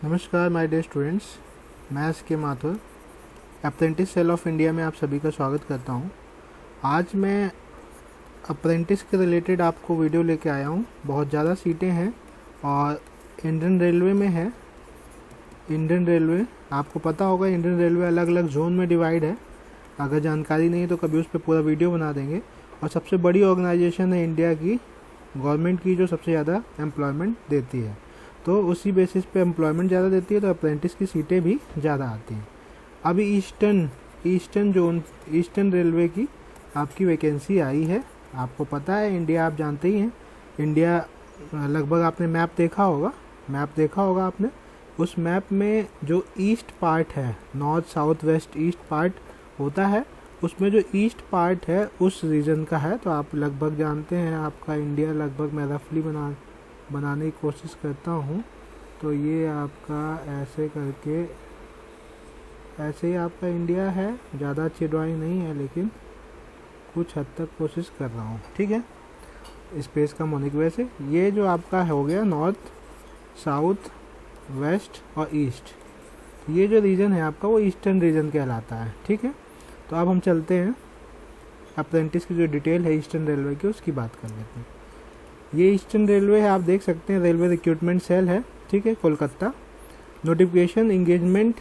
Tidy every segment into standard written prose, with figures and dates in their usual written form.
नमस्कार my dear students, मैं S K Mathur apprentice cell of India में आप सभी का स्वागत करता हूं। आज मैं अप्रेंटिस के रिलेटेड आपको वीडियो लेके आया हूं। बहुत ज़्यादा सीटें हैं और इंडियन रेलवे में है। इंडियन रेलवे आपको पता होगा, इंडियन रेलवे अलग अलग जोन में डिवाइड है। अगर जानकारी नहीं है तो कभी उस पर पूरा वीडियो बना देंगे। और सबसे बड़ी ऑर्गेनाइजेशन है इंडिया की गवर्नमेंट की, जो सबसे ज़्यादा एम्प्लॉयमेंट देती है। तो उसी बेसिस पे एम्प्लॉयमेंट ज़्यादा देती है तो अप्रेंटिस की सीटें भी ज़्यादा आती हैं। अभी ईस्टर्न रेलवे की आपकी वैकेंसी आई है। आपको पता है, इंडिया आप जानते ही हैं। इंडिया लगभग आपने मैप देखा होगा आपने। उस मैप में जो ईस्ट पार्ट है, north south west east part होता है, उसमें जो ईस्ट पार्ट है उस रीजन का है। तो आप लगभग जानते हैं आपका इंडिया, लगभग मैं रफली बनाने की कोशिश करता हूँ। तो ये आपका ऐसे करके, ऐसे ही आपका इंडिया है। ज़्यादा अच्छी ड्राइंग नहीं है लेकिन कुछ हद तक कोशिश कर रहा हूँ, ठीक है। स्पेस कम होने की वजह से ये जो आपका हो गया नॉर्थ साउथ वेस्ट और ईस्ट, ये जो रीजन है आपका वो ईस्टर्न रीजन कहलाता है, ठीक है। तो अब हम चलते हैं अप्रेंटिस की जो डिटेल है ईस्टर्न रेलवे की, उसकी बात कर लेते हैं। ये ईस्टर्न रेलवे है, आप देख सकते हैं। रेलवे रिक्रूटमेंट सेल है, ठीक है, Kolkata. Notification engagement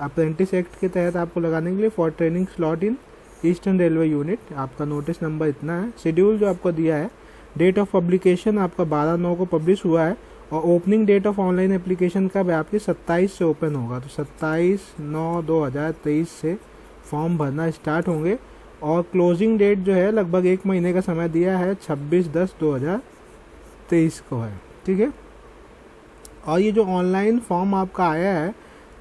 apprentice act के तहत आपको लगाने के लिए for training slot in eastern railway unit. आपका नोटिस नंबर इतना है। शेड्यूल जो आपको दिया है, डेट ऑफ पब्लिकेशन आपका 12/9 को पब्लिश हुआ है। और opening date of online application कब है आपकी? 27 से ओपन होगा। तो 27/9/2023 से फॉर्म भरना स्टार्ट होंगे। और क्लोजिंग डेट जो है लगभग 1 महीने का समय दिया है, 26/10/2023 को है, ठीक है। और ये जो ऑनलाइन फॉर्म आपका आया है,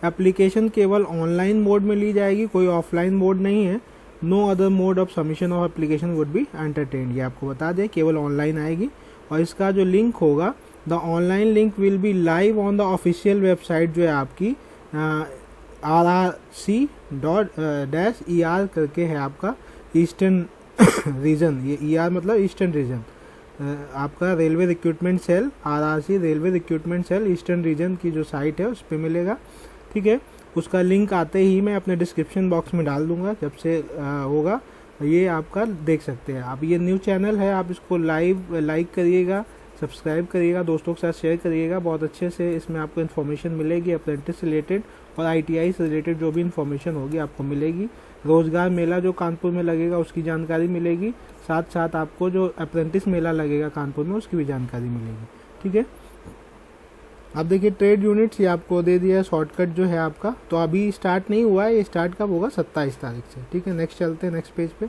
एप्लीकेशन केवल ऑनलाइन मोड में ली जाएगी, कोई ऑफलाइन मोड नहीं है। No other mode of submission of application would be entertained, ये आपको बता दें, केवल ऑनलाइन आएगी। और इसका जो लिंक होगा, the online link will be live on the official website जो है आपकी RRC.ER करके है आपका ईस्टर्न रीजन। ये ER मतलब ईस्टर्न रीजन। आपका railway recruitment cell, RRC railway recruitment cell eastern region की जो साइट है उस पर मिलेगा, ठीक है। उसका लिंक आते ही मैं अपने डिस्क्रिप्शन बॉक्स में डाल दूंगा, जब से होगा ये आपका देख सकते हैं आप। ये न्यू चैनल है, आप इसको लाइक करिएगा, सब्सक्राइब करिएगा, दोस्तों के साथ शेयर करिएगा। बहुत अच्छे से इसमें आपको इन्फॉर्मेशन मिलेगी अप्रेंटिस रिलेटेड और ITI से रिलेटेड जो भी इन्फॉर्मेशन होगी आपको मिलेगी। रोजगार मेला जो कानपुर में लगेगा उसकी जानकारी मिलेगी। साथ साथ आपको जो अप्रेंटिस मेला लगेगा कानपुर में उसकी भी जानकारी मिलेगी, ठीक है। अब देखिए ट्रेड यूनिट्स, ये आपको दे दिया शॉर्टकट जो है आपका। तो अभी स्टार्ट नहीं हुआ है, ये स्टार्ट कब होगा? 27 तारीख से, ठीक है। नेक्स्ट चलते हैं, नेक्स्ट पेज पे।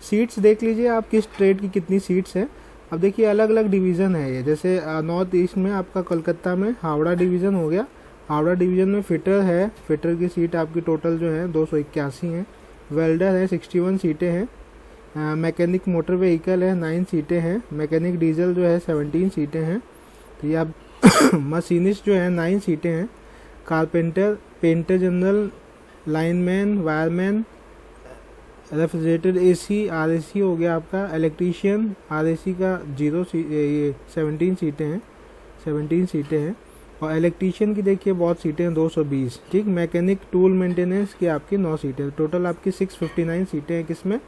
सीट्स देख लीजिए आप, किस ट्रेड की कितनी सीट्स है। अब देखिए अलग अलग डिवीज़न है ये। जैसे नॉर्थ ईस्ट में आपका कोलकाता में हावड़ा डिवीज़न हो गया। हावड़ा डिवीज़न में फिटर है, फिटर की सीट आपकी टोटल जो है 281 है। वेल्डर है 61 सीटें हैं। मैकेनिक मोटर व्हीकल है 9 सीटें हैं। मैकेनिक डीजल जो है 17 सीटें हैं। तो ये आप मशीनिस्ट जो है 9 सीटें हैं। Carpenter, painter general, lineman, wireman, refrigerator AC RAC हो गया आपका। इलेक्ट्रीशियन RAC का 17 सीटें हैं, 17 सीटें हैं। और इलेक्ट्रीशियन की देखिए बहुत सीटें हैं, 220, ठीक। मैकेनिक टूल मेंटेनेंस की आपकी 9 सीटें, टोटल आपकी 659 सीटें हैं। किसमें?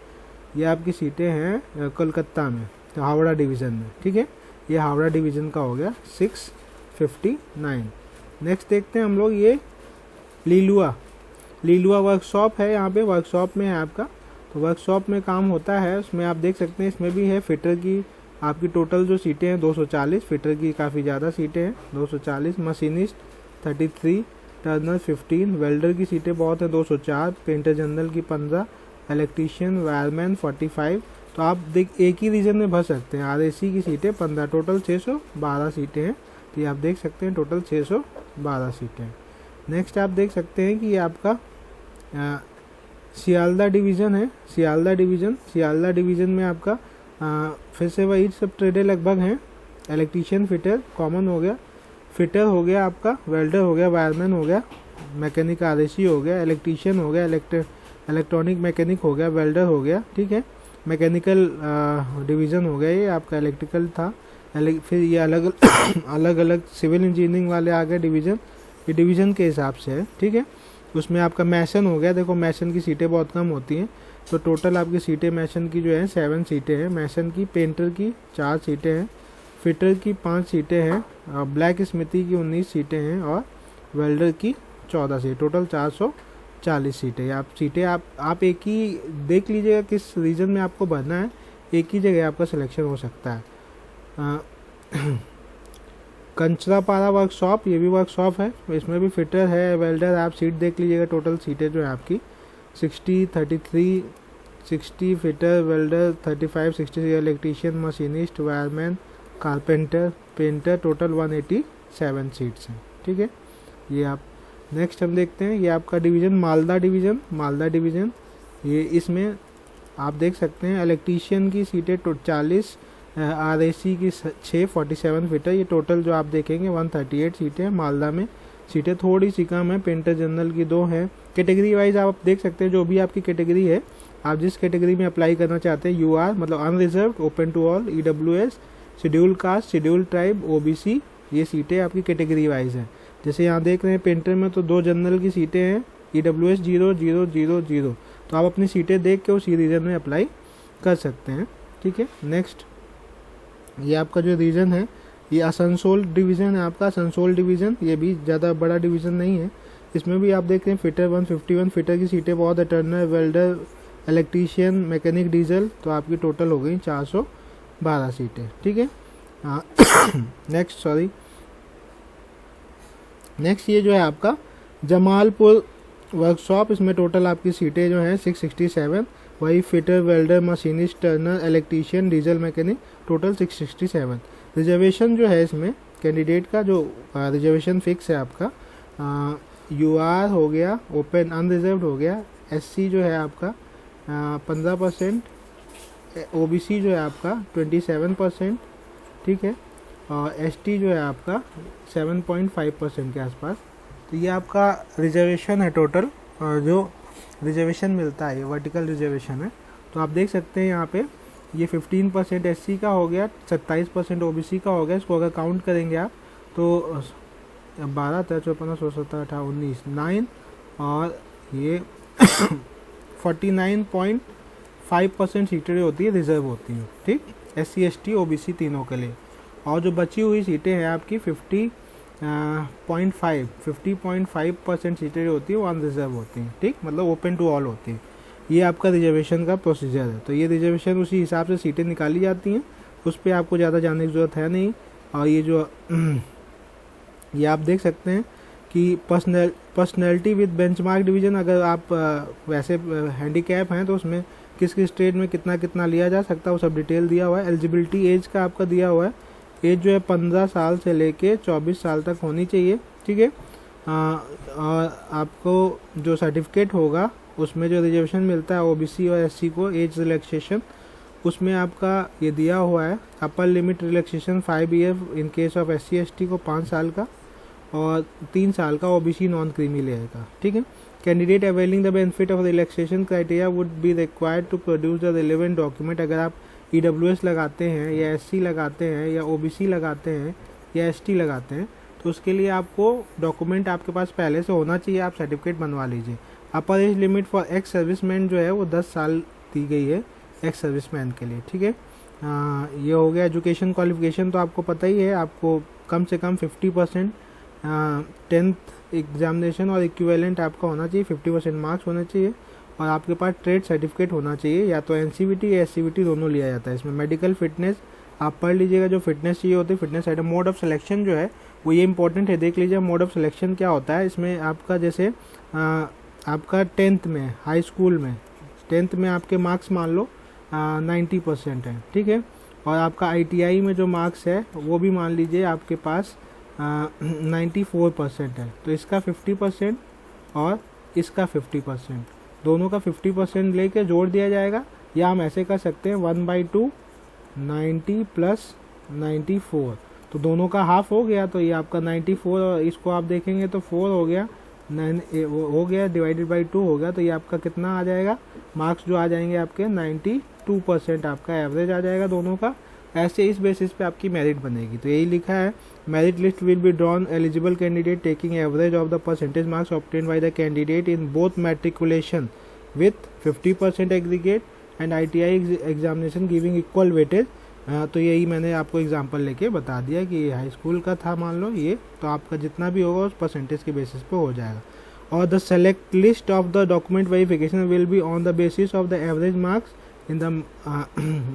ये आपकी सीटें हैं कोलकाता में, तो हावड़ा डिवीज़न में, ठीक है। ये हावड़ा डिवीज़न का हो गया 659। नेक्स्ट देखते हैं हम लोग, ये लीलुआ वर्कशॉप है। यहाँ पे वर्कशॉप में है आपका, तो वर्कशॉप में काम होता है। उसमें आप देख सकते हैं, इसमें भी है फिटर की आपकी टोटल जो सीटें हैं 240, फिटर की काफ़ी ज़्यादा सीटें हैं 240। मशीनिस्ट 33, टर्नर 15, वेल्डर की सीटें बहुत हैं 204, पेंटर जनरल की 15, इलेक्ट्रीशियन वायरमैन 45। तो आप एक ही रीजन में भर सकते हैं। RAC की सीटें 15, टोटल 612 सीटें हैं। तो ये आप देख सकते हैं टोटल 612 सीटें हैं। नेक्स्ट आप देख सकते हैं कि ये आपका सियालदा डिवीज़न है। सियालदा डिवीज़न में आपका फिर से वही सब ट्रेडें लगभग हैं। इलेक्ट्रीशियन, फिटर कॉमन हो गया, फिटर हो गया आपका, वेल्डर हो गया, वायरमैन हो गया, मैकेनिक RAC हो गया, इलेक्ट्रीशियन हो गया, इलेक्ट्रॉनिक मैकेनिक हो गया, वेल्डर हो गया, ठीक है। मैकेनिकल डिवीज़न हो गया, ये आपका इलेक्ट्रिकल था। फिर ये अलग अलग सिविल इंजीनियरिंग वाले आ गए डिवीज़न। ये डिवीज़न के हिसाब से है, ठीक है। उसमें आपका मैसन हो गया, देखो मैसन की सीटें बहुत कम होती हैं, तो टोटल आपकी सीटें मैसन की जो है 7 सीटें हैं मैसन की। पेंटर की 4 सीटें हैं, फिटर की 5 सीटें हैं, ब्लैक स्मिथी की 19 सीटें हैं और वेल्डर की 14 सीटें, टोटल 440 सीटें। आप एक ही देख लीजिएगा किस रीजन में आपको भरना है, एक ही जगह आपका सिलेक्शन हो सकता है। कंचरापारा वर्कशॉप, ये भी वर्कशॉप है, इसमें भी फिटर है, वेल्डर। आप सीट देख लीजिएगा, टोटल सीटें जो है आपकी 60, 33, 60 fitter, welder 35, 60 electrician, machinist, wireman, carpenter, painter, total 187 seats हैं, ठीक है। ये आप नेक्स्ट हम देखते हैं, ये आपका डिवीज़न मालदा डिवीज़न। ये इसमें आप देख सकते हैं इलेक्ट्रीशियन की सीटें 40, RAC की 6, 47 फिटर। ये टोटल जो आप देखेंगे 138 सीटें हैं मालदा में। सीटें थोड़ी सी कम है, पेंटर जनरल की 2 हैं। कैटेगरी वाइज आप देख सकते हैं, जो भी आपकी कैटेगरी है, आप जिस कैटेगरी में अप्लाई करना चाहते हैं, UR मतलब unreserved, open to all, EWS, schedule caste, schedule tribe, OBC, ये सीटें आपकी कैटेगरी वाइज हैं। जैसे यहाँ देख रहे हैं पेंटर में तो 2 जनरल की सीटें हैं, EWS 0000, तो आप अपनी सीटें देख के उसी रीजन में अप्लाई कर सकते हैं, ठीक है। नेक्स्ट ये आपका जो रीजन है, ये आसनसोल डिवीज़न है आपका, आसनसोल डिवीज़न। ये भी ज़्यादा बड़ा डिवीज़न नहीं है, इसमें भी आप देख रहे हैं फिटर 151 फिटर की सीटें बहुत है, Turner, welder, electrician, mechanic, diesel, तो आपकी टोटल हो गई 412 सीटें, ठीक है। नेक्स्ट ये जो है आपका जमालपुर वर्कशॉप, इसमें टोटल आपकी सीटें जो हैं 667, वही fitter, welder, machinist, Turner, electrician, diesel mechanic, total 667। Reservation जो है इसमें कैंडिडेट का जो रिजर्वेशन फिक्स है आपका, UR हो गया, ओपन अनरिजर्व्ड हो गया, SC जो है आपका 15%, OBC जो है आपका 27%, ठीक है, और ST जो है आपका 7.5% के आसपास। तो ये आपका रिजर्वेशन है टोटल, जो रिजर्वेशन मिलता है, ये वर्टिकल रिजर्वेशन है। तो आप देख सकते हैं यहाँ पे ये 15% SC का हो गया, 27% OBC का हो गया। इसको अगर काउंट करेंगे आप तो 12, 13, 14, 16, 17, 18, 19, 9 और ये 49.5% सीटें होती है रिजर्व होती हैं, ठीक, SC, ST, OBC तीनों के लिए। और जो बची हुई सीटें हैं आपकी 50.5% सीटें जो होती है वो अनरिजर्व होती हैं, ठीक, मतलब ओपन टू ऑल होती हैं। ये आपका रिजर्वेशन का प्रोसीजर है। तो ये रिजर्वेशन उसी हिसाब से सीटें निकाली जाती हैं, उस पर आपको ज़्यादा जानने की ज़रूरत है नहीं। और ये जो ये आप देख सकते हैं कि पर्सनैलिटी विद बेंचमार्क डिवीज़न, अगर आप वैसे हैंडीकैप हैं तो उसमें किस किस स्टेट में कितना कितना लिया जा सकता है वो सब डिटेल दिया हुआ है। एलिजिबिलिटी एज का आपका दिया हुआ है, एज जो है 15 साल से लेके 24 साल तक होनी चाहिए, ठीक है। और आपको जो सर्टिफिकेट होगा उसमें जो रिजर्वेशन मिलता है OBC और SC को एज रिलैक्सेशन, उसमें आपका ये दिया हुआ है upper limit relaxation 5 year in case of SC ST को 5 साल का और 3 साल का OBC नॉन क्रीमी लेयर का, ठीक है। Candidate availing the benefit of relaxation criteria would be required to produce the relevant document. अगर आप EWS लगाते हैं या SC लगाते हैं या OBC लगाते हैं या ST लगाते हैं तो उसके लिए आपको डॉक्यूमेंट आपके पास पहले से होना चाहिए, आप सर्टिफिकेट बनवा लीजिए। अपर age limit for ex serviceman जो है वो 10 साल दी गई है एक्स सर्विसमैन के लिए, ठीक है। ये हो गया। एजुकेशन क्वालिफिकेशन तो आपको पता ही है, आपको कम से कम 50% 10th एग्जामिनेशन और इक्विवेलेंट आपका होना चाहिए, 50% मार्क्स होने चाहिए और आपके पास ट्रेड सर्टिफिकेट होना चाहिए, या तो NCVT या SCVT दोनों लिया जाता है इसमें। मेडिकल फिटनेस आप पढ़ लीजिएगा, जो फिटनेस चाहिए होती है fitness item. Mode of selection जो है वो ये इंपॉर्टेंट है, देख लीजिए मोड ऑफ सिलेक्शन क्या होता है इसमें। आपका जैसे आपका 10th में, हाई स्कूल में 10th में आपके मार्क्स मान लो 90% है, ठीक है, और आपका ITI में जो मार्क्स है वो भी मान लीजिए आपके पास 94% है, तो इसका 50% और इसका 50%, दोनों का 50% लेके जोड़ दिया जाएगा। या हम ऐसे कर सकते हैं 1/2 90 + 94, तो दोनों का हाफ हो गया, तो ये आपका 94 और इसको आप देखेंगे तो 4 हो गया, 9 हो गया, डिवाइडेड बाई 2 हो गया, तो ये आपका कितना आ जाएगा मार्क्स जो आ जाएंगे आपके 92% आपका एवरेज आ जाएगा दोनों का। ऐसे इस बेसिस पे आपकी मेरिट बनेगी। तो यही लिखा है, merit list will be drawn eligible candidate taking average of the percentage marks obtain by the candidate in both matriculation with 50% aggregate and ITI examination giving equal weightage. तो यही मैंने आपको एग्जांपल लेके बता दिया कि हाई स्कूल का था मान लो ये, तो आपका जितना भी होगा उस परसेंटेज के बेसिस पे हो जाएगा। और the select list of the document verification will be on the basis of the average marks in the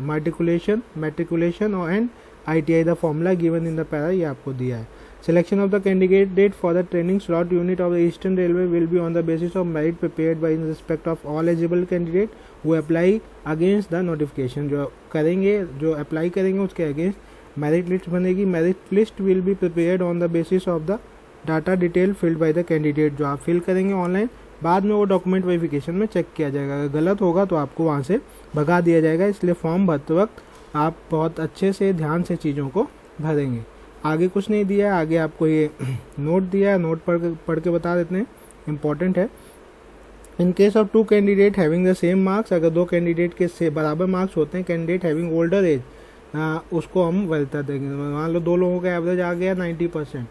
matriculation and ITI the formula given in the para ये आपको दिया है। Selection of the candidate for the training slot unit of the Eastern Railway will be on the basis of merit prepared by in respect of all eligible candidate who apply against the notification। जो करेंगे, जो apply करेंगे उसके against merit list बनेगी। Merit list will be prepared on the basis of the data detail filled by the candidate. जो आप fill करेंगे online, बाद में वो डॉक्यूमेंट वेरिफिकेशन में चेक किया जाएगा, अगर गलत होगा तो आपको वहाँ से भगा दिया जाएगा। इसलिए फॉर्म भरते वक्त आप बहुत अच्छे से ध्यान से चीज़ों को भरेंगे। आगे कुछ नहीं दिया है, आगे आपको ये नोट दिया है, नोट पढ़ के बता देते हैं, इंपॉर्टेंट है। In case of 2 candidate having the same marks, अगर 2 कैंडिडेट के से बराबर मार्क्स होते हैं, कैंडिडेट हैविंग ओल्डर एज, उसको हम वैल्यू देंगे। मान लो 2 लोगों का एवरेज आ गया 90%,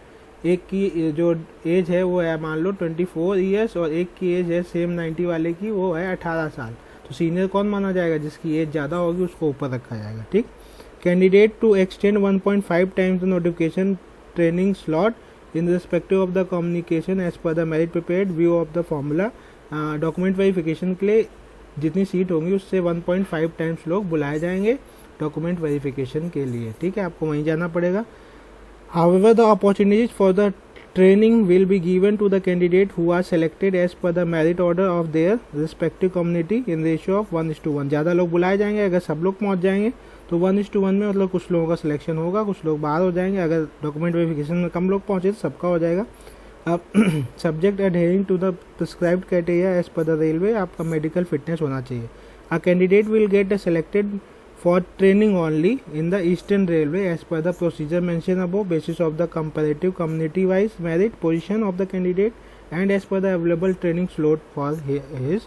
एक की जो एज है वो है मान लो 24 ईयर्स और एक की एज है सेम 90 वाले की वो है 18 साल। तो सीनियर कौन माना जाएगा? जिसकी एज ज़्यादा होगी उसको ऊपर रखा जाएगा, ठीक। Candidate to extend 1.5 times the notification training slot in respective of the communication as per the merit prepared view of the formula. Document verification के लिए जितनी सीट होंगी उससे 1.5 टाइम्स लोग बुलाए जाएंगे डॉक्यूमेंट वेरिफिकेशन के लिए, ठीक है, आपको वहीं जाना पड़ेगा। However, the opportunities for the training will be given to the candidate who are selected as per the merit order of their respective community in ratio of 1:1। ज़्यादा लोग बुलाए जाएंगे, अगर सब लोग पहुंच जाएंगे तो 1:1 में मतलब कुछ लोगों का सिलेक्शन होगा, कुछ लोग बाहर हो जाएंगे। अगर डॉक्यूमेंट वेरिफिकेशन में कम लोग पहुंचे तो सबका हो जाएगा। अब subject adhering to the prescribed criteria as per the railway, आपका मेडिकल फिटनेस होना चाहिए। A candidate will get selected for training only in the Eastern Railway as per the procedure mentioned above basis of the comparative community wise merit position of the candidate and as per the available training slot for his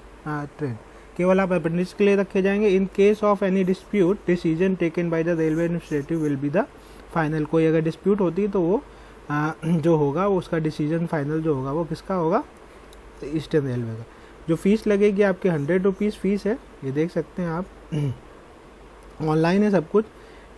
train। केवल आप apprentice के लिए रखे जाएंगे। In case of any dispute decision taken by the railway administrative will be the final. कोई अगर dispute होती है तो वो जो होगा वो उसका डिसीजन फाइनल जो होगा वो किसका होगा? ईस्टर्न रेलवे का। जो फीस लगेगी आपके 100 रुपीज़ फीस है, ये देख सकते हैं आप, ऑनलाइन है सब कुछ।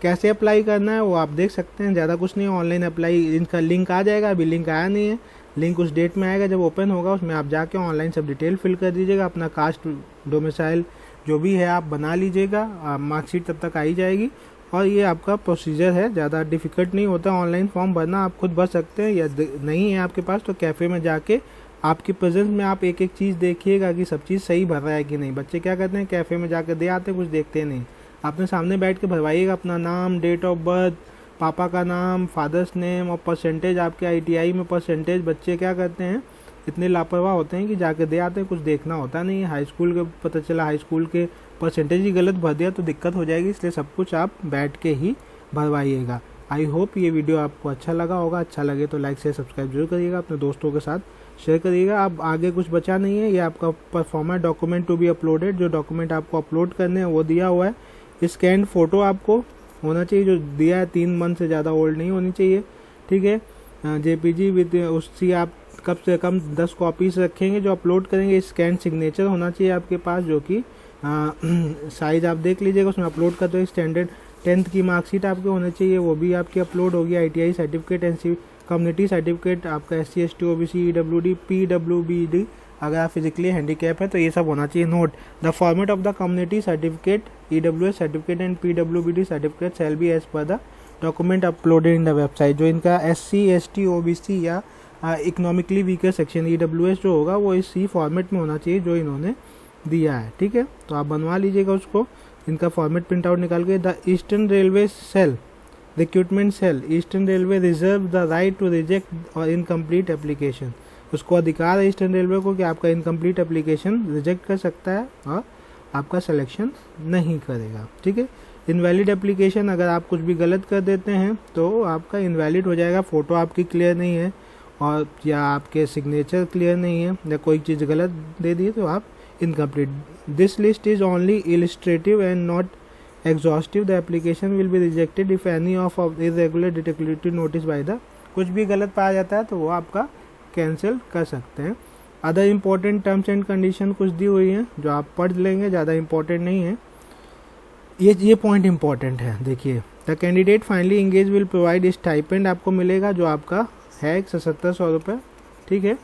कैसे अप्लाई करना है वो आप देख सकते हैं, ज़्यादा कुछ नहीं है, ऑनलाइन अप्लाई। इनका लिंक आ जाएगा, अभी लिंक आया नहीं है, लिंक उस डेट में आएगा जब ओपन होगा, उसमें आप जाके ऑनलाइन सब डिटेल फिल कर दीजिएगा। अपना कास्ट डोमिसाइल जो भी है आप बना लीजिएगा, मार्कशीट तब तक आ ही जाएगी। और ये आपका प्रोसीजर है, ज़्यादा डिफिकल्ट नहीं होता ऑनलाइन फॉर्म भरना, आप खुद भर सकते हैं। या नहीं है आपके पास तो कैफ़े में जाके आपकी प्रेजेंस में आप एक एक चीज़ देखिएगा कि सब चीज़ सही भर रहा है कि नहीं। बच्चे क्या करते हैं, कैफ़े में जाकर दे आते हैं, कुछ देखते नहीं। आपने सामने बैठ के भरवाइएगा, अपना नाम, डेट ऑफ बर्थ, पापा का नाम, फादर्स नेम और परसेंटेज, आपके ITI में परसेंटेज। बच्चे क्या करते हैं, इतने लापरवाह होते हैं कि जाके दे आते हैं, कुछ देखना होता नहीं है। हाई स्कूल के पता चला हाई स्कूल के परसेंटेज ही गलत भर दिया तो दिक्कत हो जाएगी, इसलिए सब कुछ आप बैठ के ही भरवाइएगा। आई होप ये वीडियो आपको अच्छा लगा होगा। अच्छा लगे तो लाइक से सब्सक्राइब जरूर करिएगा, अपने दोस्तों के साथ शेयर करिएगा। अब आगे कुछ बचा नहीं है, ये आपका proforma document to be uploaded, जो डॉक्यूमेंट आपको अपलोड करने हैं वो दिया हुआ है। स्कैन फोटो आपको होना चाहिए, जो दिया है 3 मंथ से ज़्यादा ओल्ड नहीं होनी चाहिए, ठीक है। JPG विद उसकी आप कम से कम 10 कॉपीज रखेंगे जो अपलोड करेंगे। स्कैन सिग्नेचर होना चाहिए आपके पास, जो कि साइज आप देख लीजिएगा, उसमें अपलोड करते हुए स्टैंडर्ड 10th की मार्कशीट आपके होनी चाहिए, वो भी आपकी अपलोड होगी। ITI certificate, NC community certificate, आपका SC ST OBC EWD PWBD, अगर आप फिजिकली हैंडीकैप है तो ये सब होना चाहिए। Note the format of the community certificate, EWS certificate and PWBD certificate shall be as per the document uploaded in the website. जो इनका SC ST OBC या इकोनॉमिकली वीकर सेक्शन EWS जो होगा वो इसी फॉर्मेट में होना चाहिए जो इन्होंने दिया है, ठीक है। तो आप बनवा लीजिएगा उसको, इनका फॉर्मेट प्रिंट आउट निकाल के। The eastern railway cell recruitment cell, eastern railway reserve the right to reject और इनकम्प्लीट एप्लीकेशन। उसको अधिकार है ईस्टर्न रेलवे को कि आपका इनकम्प्लीट एप्लीकेशन रिजेक्ट कर सकता है और आपका सिलेक्शन नहीं करेगा, ठीक है। इनवैलिड एप्लीकेशन, अगर आप कुछ भी गलत कर देते हैं तो आपका इनवैलिड हो जाएगा। फ़ोटो आपकी क्लियर नहीं है और या आपके सिग्नेचर क्लियर नहीं है या कोई चीज़ गलत दे दी तो आप incomplete. This list is only illustrative and not exhaustive the application will be rejected if any of irregular detective notice by the, कुछ भी गलत पाया जाता है तो वो आपका कैंसिल कर सकते हैं। Other important terms and condition कुछ दी हुई हैं जो आप पढ़ लेंगे, ज़्यादा इंपॉर्टेंट नहीं है। ये पॉइंट इंपॉर्टेंट है, देखिए the candidate finally engage will provide stipend आपको मिलेगा जो आपका है 1700 रुपये, ठीक है।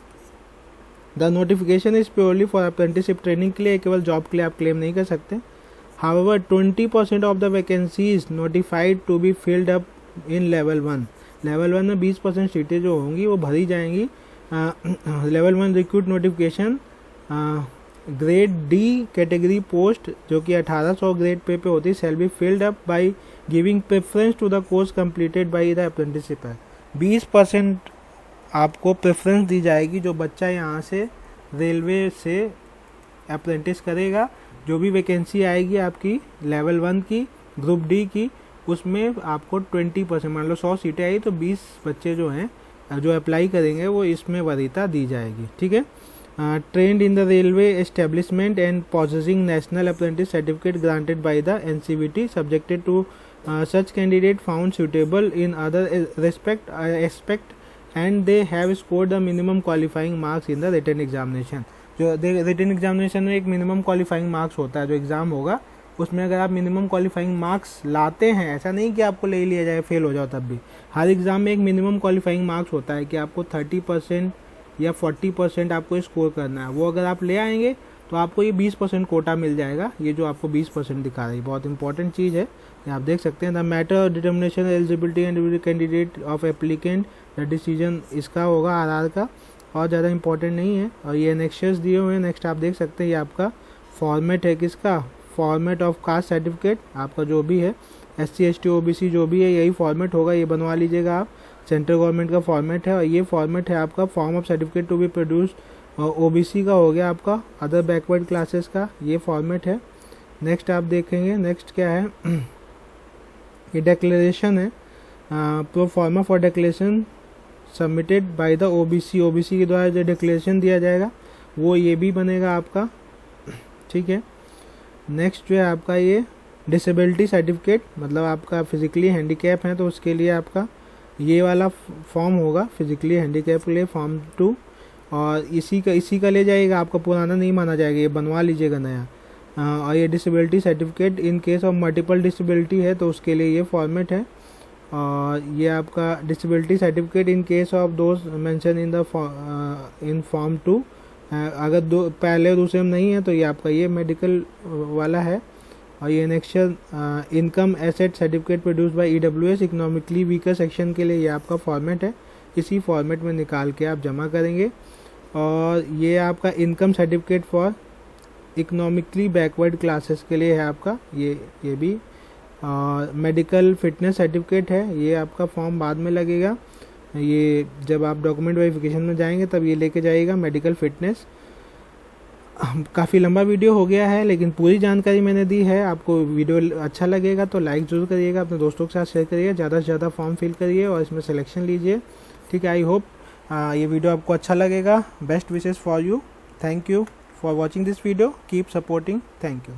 The notification is purely for apprenticeship training के लिए, केवल जॉब के लिए आप क्लेम नहीं कर सकते। However 20% of the vacancies notified to be filled up in level 1, level 1 में 20% सीटें जो होंगी वो भरी जाएंगी। Level 1 recruit notification grade D category post जो कि 1800 ग्रेड पे होती है, shall be filled up by giving preference to the course completed by the apprenticeship है। 20% आपको प्रेफरेंस दी जाएगी जो बच्चा यहाँ से रेलवे से अप्रेंटिस करेगा। जो भी वैकेंसी आएगी आपकी लेवल 1 की, ग्रुप डी की, उसमें आपको 20%, मान लो 100 सीटें आई तो 20 बच्चे जो हैं जो अप्लाई करेंगे वो इसमें वरीयता दी जाएगी, ठीक है। Trained in the railway establishment and possessing national apprentice certificate granted by the NCVT subjected to such candidate found suitable in other aspect and they have scored the minimum qualifying marks in the written examination। जो written examination में एक minimum qualifying marks होता है, जो exam होगा उसमें अगर आप मिनिमम क्वालिफाइंग मार्क्स लाते हैं, ऐसा नहीं कि आपको ले लिया जाए फेल हो जाओ तब भी, हर एग्ज़ाम में एक मिनिमम क्वालिफाइंग मार्क्स होता है कि आपको 30% या 40% आपको स्कोर करना है। वो अगर आप ले आएंगे तो आपको ये 20% कोटा मिल जाएगा। ये जो आपको 20% दिखा रही है बहुत इंपॉर्टेंट चीज़ है, ये आप देख सकते हैं। The matter determination eligibility and candidate of applicant, the decision इसका होगा आरआर का, और ज़्यादा इंपॉर्टेंट नहीं है। और ये नेक्स्ट्स दिए हुए हैं, नेक्स्ट आप देख सकते हैं ये आपका फॉर्मेट है किसका, फॉर्मेट ऑफ कास्ट सर्टिफिकेट आपका जो भी है, SC ST OBC जो भी है यही फॉर्मेट होगा, ये बनवा लीजिएगा आप। सेंट्रल गवर्नमेंट का फॉर्मेट है और ये फॉर्मेट है आपका form of certificate to be produce, OBC का हो गया आपका, अदर बैकवर्ड क्लासेस का ये फॉर्मेट है। नेक्स्ट आप देखेंगे, नेक्स्ट क्या है, ये डिक्लेरेशन है, प्रो फॉर्मा for declaration submitted by the OBC के द्वारा जो डिक्लेरेशन दिया जाएगा वो ये भी बनेगा आपका, ठीक है। नेक्स्ट जो है आपका ये डिसेबिलिटी सर्टिफिकेट, मतलब आपका फिजिकली हैंडीकैप है तो उसके लिए आपका ये वाला फॉर्म होगा, फिजिकली हैंडीकैप के लिए फॉर्म 2, और इसी का ले जाएगा, आपका पुराना नहीं माना जाएगा, ये बनवा लीजिएगा नया। और ये disability certificate in case of multiple disability है तो उसके लिए ये फॉर्मेट है। और ये आपका disability certificate in case of those mention in the in form 2, अगर दो पहले और दूसरे में नहीं है तो ये आपका ये मेडिकल वाला है। और ये next income asset certificate produce by EWS economically weaker section के लिए ये आपका फॉर्मेट है, इसी फॉर्मेट में निकाल के आप जमा करेंगे। और ये आपका income certificate for economically backward classes के लिए है आपका, ये भी। और मेडिकल फिटनेस सर्टिफिकेट है, ये आपका फॉर्म बाद में लगेगा, ये जब आप डॉक्यूमेंट वेरिफिकेशन में जाएंगे तब ये लेके जाइएगा मेडिकल फिटनेस। काफ़ी लंबा वीडियो हो गया है लेकिन पूरी जानकारी मैंने दी है। आपको वीडियो अच्छा लगेगा तो लाइक ज़रूर करिएगा, अपने दोस्तों के साथ शेयर करिए, ज़्यादा से ज़्यादा फॉर्म फिल करिए और इसमें सिलेक्शन लीजिए, ठीक है। आई होप ये वीडियो आपको अच्छा लगेगा। Best wishes for you, thank you for watching this video, keep supporting, thank you.